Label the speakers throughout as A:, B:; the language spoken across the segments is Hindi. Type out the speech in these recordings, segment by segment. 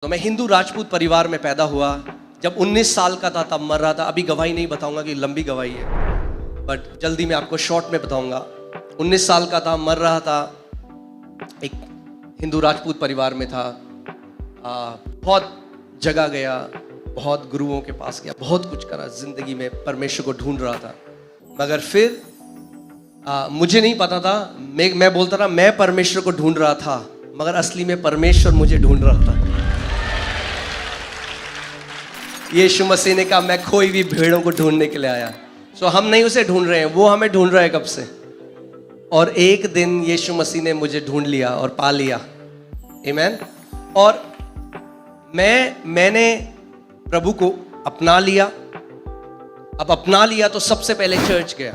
A: तो मैं हिंदू राजपूत परिवार में पैदा हुआ। जब 19 साल का था तब मर रहा था। अभी गवाही नहीं बताऊंगा कि लंबी गवाही है, बट जल्दी मैं आपको शॉर्ट में बताऊंगा। 19 साल का था, मर रहा था। एक हिंदू राजपूत परिवार में था। बहुत जगह गया, बहुत गुरुओं के पास गया, बहुत कुछ करा जिंदगी में, परमेश्वर को ढूंढ रहा था। मगर फिर मुझे नहीं पता था, मैं बोलता था मैं परमेश्वर को ढूंढ रहा था, मगर असली में परमेश्वर मुझे ढूंढ रहा था। यीशु मसीह ने कहा मैं खोई हुई भेड़ों को ढूंढने के लिए आया। सो हम नहीं उसे ढूंढ रहे हैं, वो हमें ढूंढ रहा है कब से। और एक दिन यीशु मसीह ने मुझे ढूंढ लिया और पा लिया। आमीन। और मैंने प्रभु को अपना लिया। अब अपना लिया तो सबसे पहले चर्च गया।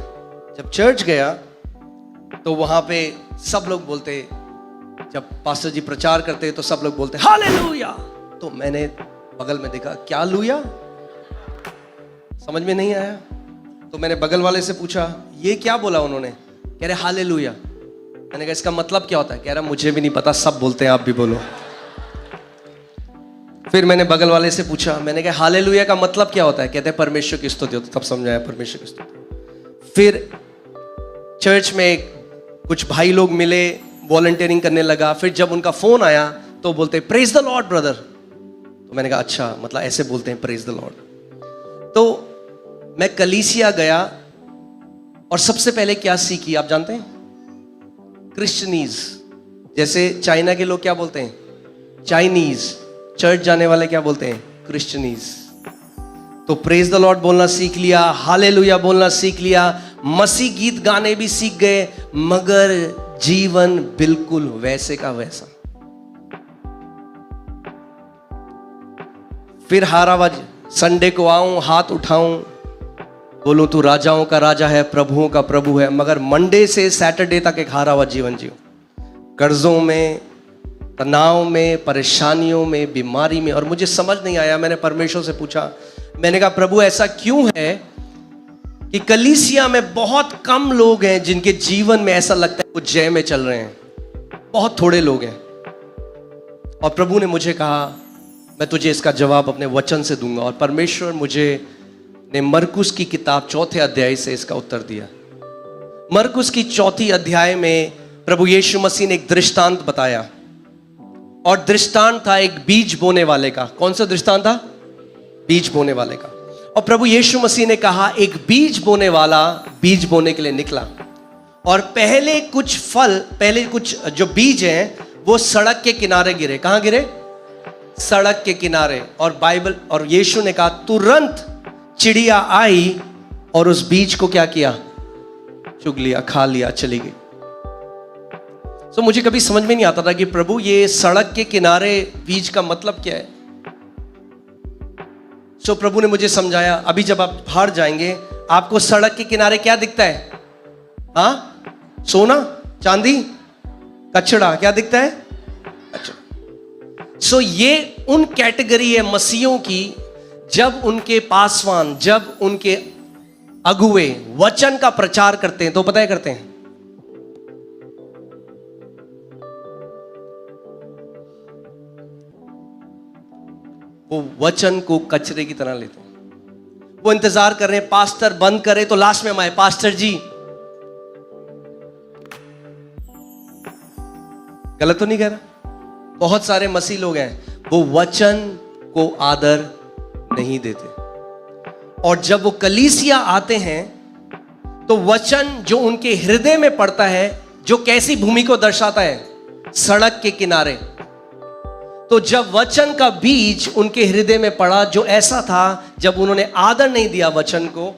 A: जब चर्च गया तो वहां पे सब लोग बोलते, जब पास्टर जी प्रचार करते तो सब लोग बोलते हालेलुया। तो मैंने बगल में देखा, क्या लूया, समझ में नहीं आया। तो मैंने बगल वाले से पूछा ये क्या बोला उन्होंने। कह रहे हालेलुया। मैंने कहा इसका मतलब क्या होता है। कह रहा मुझे भी नहीं पता, सब बोलते हैं आप भी बोलो। फिर मैंने बगल वाले से पूछा, मैंने कहा हालेलुया का मतलब क्या होता है। कहते हैं परमेश्वर की स्तुति होती है। तब समझाया परमेश्वर की स्तुति। फिर चर्च में कुछ भाई लोग मिले, वॉलंटियरिंग करने लगा। फिर जब उनका फोन आया तो बोलते प्रेज द लॉर्ड ब्रदर। तो मैंने कहा अच्छा, मतलब ऐसे बोलते हैं प्रेज द लॉर्ड। तो मैं कलीसिया गया और सबसे पहले क्या सीखी आप जानते हैं। क्रिश्चियनीज, जैसे चाइना के लोग क्या बोलते हैं चाइनीज, चर्च जाने वाले क्या बोलते हैं क्रिश्चियनीज। तो प्रेज द लॉर्ड बोलना सीख लिया, हालेलुया बोलना सीख लिया, मसीह गीत गाने भी सीख गए, मगर जीवन बिल्कुल वैसे का वैसा। फिर हारावाज, संडे को आऊं, हाथ उठाऊं, बोलूं तू राजाओं का राजा है, प्रभुओं का प्रभु है, मगर मंडे से सैटरडे तक एक हारावाज जीवन जियो, कर्जों में, तनाव में, परेशानियों में, बीमारी में। और मुझे समझ नहीं आया। मैंने परमेश्वर से पूछा, मैंने कहा प्रभु ऐसा क्यों है कि कलीसिया में बहुत कम लोग हैं जिनके जीवन में ऐसा लगता है वो जय में चल रहे हैं, बहुत थोड़े लोग हैं। और प्रभु ने मुझे कहा मैं तुझे इसका जवाब अपने वचन से दूंगा। और परमेश्वर मुझे ने मरकुस की किताब 4 अध्याय से इसका उत्तर दिया। मरकुस की 4 अध्याय में प्रभु यीशु मसीह ने एक दृष्टांत बताया, और दृष्टांत था एक बीज बोने वाले का। कौन सा दृष्टांत था। बीज बोने वाले का। और प्रभु यीशु मसीह ने कहा एक बीज बोने वाला बीज बोने के लिए निकला, और पहले कुछ जो बीज हैं वो सड़क के किनारे गिरे। कहां गिरे। सड़क के किनारे। और बाइबल और यीशु ने कहा तुरंत चिड़िया आई और उस बीज को क्या किया, चुग लिया, खा लिया, चली गई। तो मुझे कभी समझ में नहीं आता था कि प्रभु ये सड़क के किनारे बीज का मतलब क्या है। सो प्रभु ने मुझे समझाया, अभी जब आप बाहर जाएंगे आपको सड़क के किनारे क्या दिखता है। हाँ, सोना, चांदी, कचड़ा, क्या दिखता है। अच्छा, सो ये उन कैटेगरी है मसीहों की, जब उनके पासवान, जब उनके अगुए वचन का प्रचार करते हैं तो पता है करते हैं, वो वचन को कचरे की तरह लेते हैं। वो इंतजार कर रहे हैं पास्टर बंद करे तो लास्ट में हम आए, पास्टर जी। गलत तो नहीं कह रहा। बहुत सारे मसीह लोग हैं वो वचन को आदर नहीं देते, और जब वो कलीसिया आते हैं तो वचन जो उनके हृदय में पड़ता है, जो कैसी भूमि को दर्शाता है, सड़क के किनारे। तो जब वचन का बीज उनके हृदय में पड़ा जो ऐसा था, जब उन्होंने आदर नहीं दिया वचन को,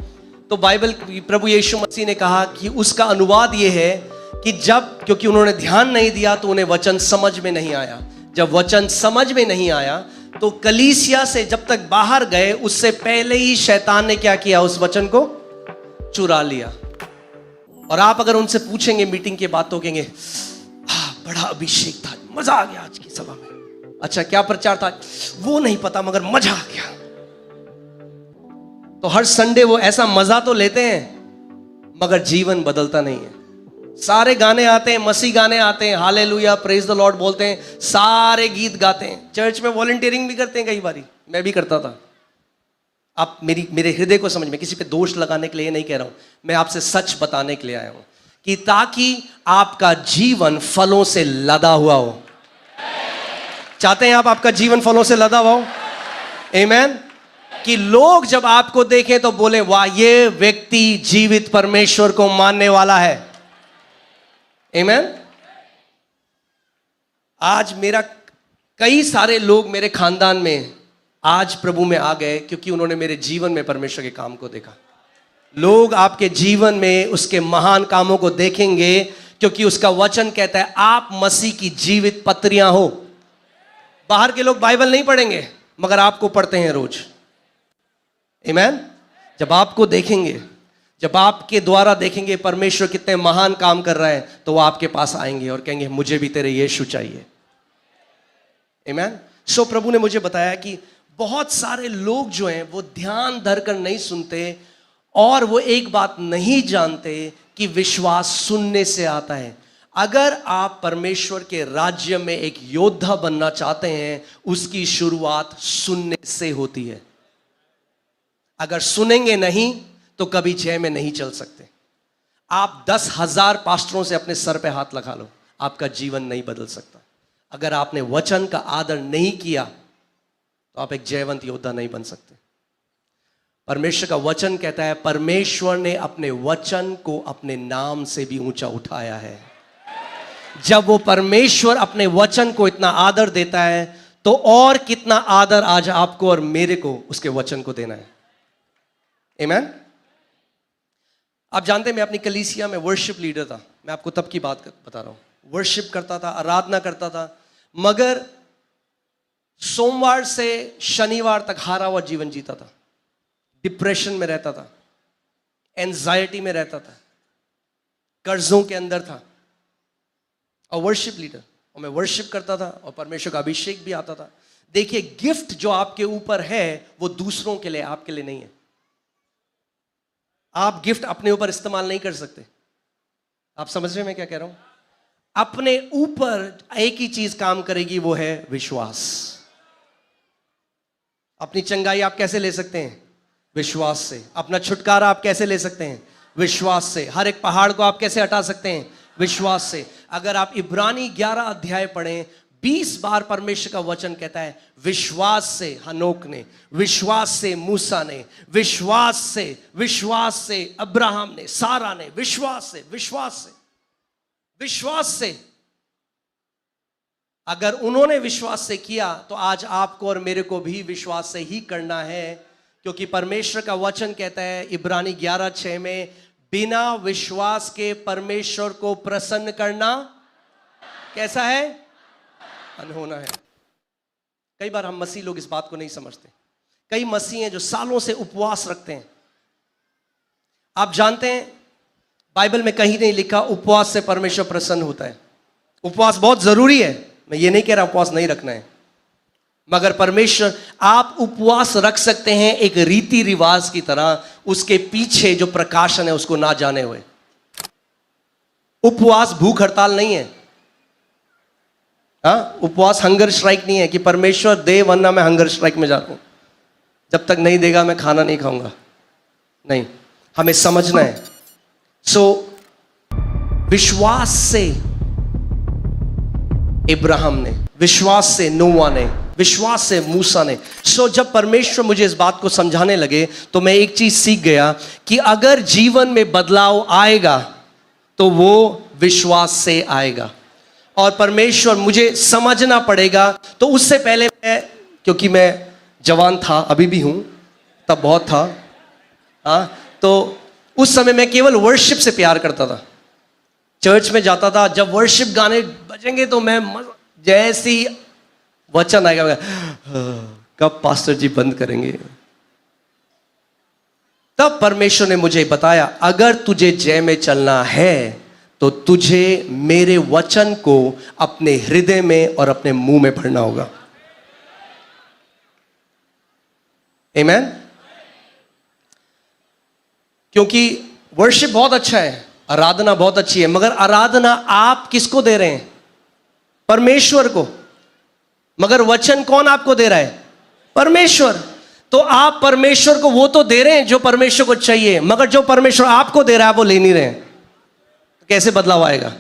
A: तो बाइबल प्रभु यीशु मसीह ने कहा कि उसका अनुवाद यह है कि जब, क्योंकि उन्होंने ध्यान नहीं दिया तो उन्हें वचन समझ में नहीं आया। जब वचन समझ में नहीं आया तो कलीसिया से जब तक बाहर गए उससे पहले ही शैतान ने क्या किया, उस वचन को चुरा लिया। और आप अगर उनसे पूछेंगे मीटिंग के बाद तो कहेंगे बड़ा अभिषेक था, मजा आ गया आज की सभा में। अच्छा क्या प्रचार था, वो नहीं पता मगर मजा आ गया। तो हर संडे वो ऐसा मजा तो लेते हैं मगर जीवन बदलता नहीं है। सारे गाने आते हैं, मसीह गाने आते हैं, हालेलुया प्रेज द लॉर्ड बोलते हैं, सारे गीत गाते हैं, चर्च में वॉलंटियरिंग भी करते हैं, कई बारी मैं भी करता था। आप मेरे हृदय को समझ में, किसी पे दोष लगाने के लिए नहीं कह रहा हूं, मैं आपसे सच बताने के लिए आया हूं कि ताकि आपका जीवन फलों से लदा हुआ हो। चाहते हैं आप आपका जीवन फलों से लदा हुआ हो? आमीन। कि लोग जब आपको देखें तो बोले वाह, ये व्यक्ति जीवित परमेश्वर को मानने वाला है। आमीन। आज मेरा कई सारे लोग मेरे खानदान में आज प्रभु में आ गए क्योंकि उन्होंने मेरे जीवन में परमेश्वर के काम को देखा। लोग आपके जीवन में उसके महान कामों को देखेंगे क्योंकि उसका वचन कहता है आप मसीह की जीवित पत्रियां हो। बाहर के लोग बाइबल नहीं पढ़ेंगे मगर आपको पढ़ते हैं रोज। आमीन। जब आपको देखेंगे, जब आपके द्वारा देखेंगे परमेश्वर कितने महान काम कर रहा है, तो वो आपके पास आएंगे और कहेंगे मुझे भी तेरे यीशु चाहिए। आमीन। सो प्रभु ने मुझे बताया कि बहुत सारे लोग जो हैं वो ध्यान धरकर नहीं सुनते और वो एक बात नहीं जानते कि विश्वास सुनने से आता है। अगर आप परमेश्वर के राज्य में एक योद्धा बनना चाहते हैं, उसकी शुरुआत सुनने से होती है। अगर सुनेंगे नहीं तो कभी जय में नहीं चल सकते। आप 10,000 पास्टरों से अपने सर पे हाथ लगा लो, आपका जीवन नहीं बदल सकता। अगर आपने वचन का आदर नहीं किया तो आप एक जयवंत योद्धा नहीं बन सकते। परमेश्वर का वचन कहता है परमेश्वर ने अपने वचन को अपने नाम से भी ऊंचा उठाया है। जब वो परमेश्वर अपने वचन को इतना आदर देता है तो और कितना आदर आज आपको और मेरे को उसके वचन को देना है। आमीन। आप जानते हैं मैं अपनी कलीसिया में वर्शिप लीडर था। मैं आपको तब की बात बता रहा हूं। वर्शिप करता था, आराधना करता था, मगर सोमवार से शनिवार तक हारा हुआ जीवन जीता था। डिप्रेशन में रहता था, एंजाइटी में रहता था, कर्जों के अंदर था और वर्शिप लीडर, और मैं वर्शिप करता था और परमेश्वर का अभिषेक भी आता था। देखिए, गिफ्ट जो आपके ऊपर है वो दूसरों के लिए, आपके लिए नहीं है। आप गिफ्ट अपने ऊपर इस्तेमाल नहीं कर सकते। आप समझ रहे हैं मैं क्या कह रहा हूं? अपने ऊपर एक ही चीज काम करेगी, वो है विश्वास। अपनी चंगाई आप कैसे ले सकते हैं? विश्वास से। अपना छुटकारा आप कैसे ले सकते हैं? विश्वास से। हर एक पहाड़ को आप कैसे हटा सकते हैं? विश्वास से। अगर आप इब्रानी 11 अध्याय पढ़ें, 20 बार परमेश्वर का वचन कहता है विश्वास से हनोक ने, विश्वास से मूसा ने, विश्वास से अब्राहम ने, सारा ने, विश्वास से। अगर उन्होंने विश्वास से किया तो आज आपको और मेरे को भी विश्वास से ही करना है, क्योंकि परमेश्वर का वचन कहता है इब्रानी 11:6 में, बिना विश्वास के परमेश्वर को प्रसन्न करना कैसा है? अनहोना है। कई बार हम मसीह लोग इस बात को नहीं समझते। कई मसीह हैं जो सालों से उपवास रखते हैं। आप जानते हैं बाइबल में कहीं नहीं लिखा उपवास से परमेश्वर प्रसन्न होता है। उपवास बहुत जरूरी है, मैं ये नहीं कह रहा उपवास नहीं रखना है, मगर परमेश्वर, आप उपवास रख सकते हैं एक रीति रिवाज की तरह, उसके पीछे जो प्रकाशन है उसको ना जाने हुए। उपवास भूख हड़ताल नहीं है। उपवास हंगर स्ट्राइक नहीं है कि परमेश्वर दे वरना मैं हंगर स्ट्राइक में जा रहा हूं, जब तक नहीं देगा मैं खाना नहीं खाऊंगा। नहीं, हमें समझना है। विश्वास से इब्राहिम ने, विश्वास से नोआ ने, विश्वास से मूसा ने। जब परमेश्वर मुझे इस बात को समझाने लगे तो मैं एक चीज सीख गया कि अगर जीवन में बदलाव आएगा तो वो विश्वास से आएगा। और परमेश्वर मुझे समझना पड़ेगा। तो उससे पहले क्योंकि मैं जवान था, अभी भी हूं, तब बहुत था, तो उस समय मैं केवल वर्शिप से प्यार करता था। चर्च में जाता था, जब वर्शिप गाने बजेंगे तो मैं जैसी वचन आएगा कब पास्टर जी बंद करेंगे। तब परमेश्वर ने मुझे बताया अगर तुझे जय में चलना है तो तुझे मेरे वचन को अपने हृदय में और अपने मुंह में भरना होगा। आमीन। क्योंकि वर्शिप बहुत अच्छा है, आराधना बहुत अच्छी है, मगर आराधना आप किसको दे रहे हैं? परमेश्वर को। मगर वचन कौन आपको दे रहा है? परमेश्वर। तो आप परमेश्वर को वो तो दे रहे हैं जो परमेश्वर को चाहिए, मगर जो परमेश्वर आपको दे रहा है वो ले नहीं रहे हैं। कैसे बदलाव आएगा?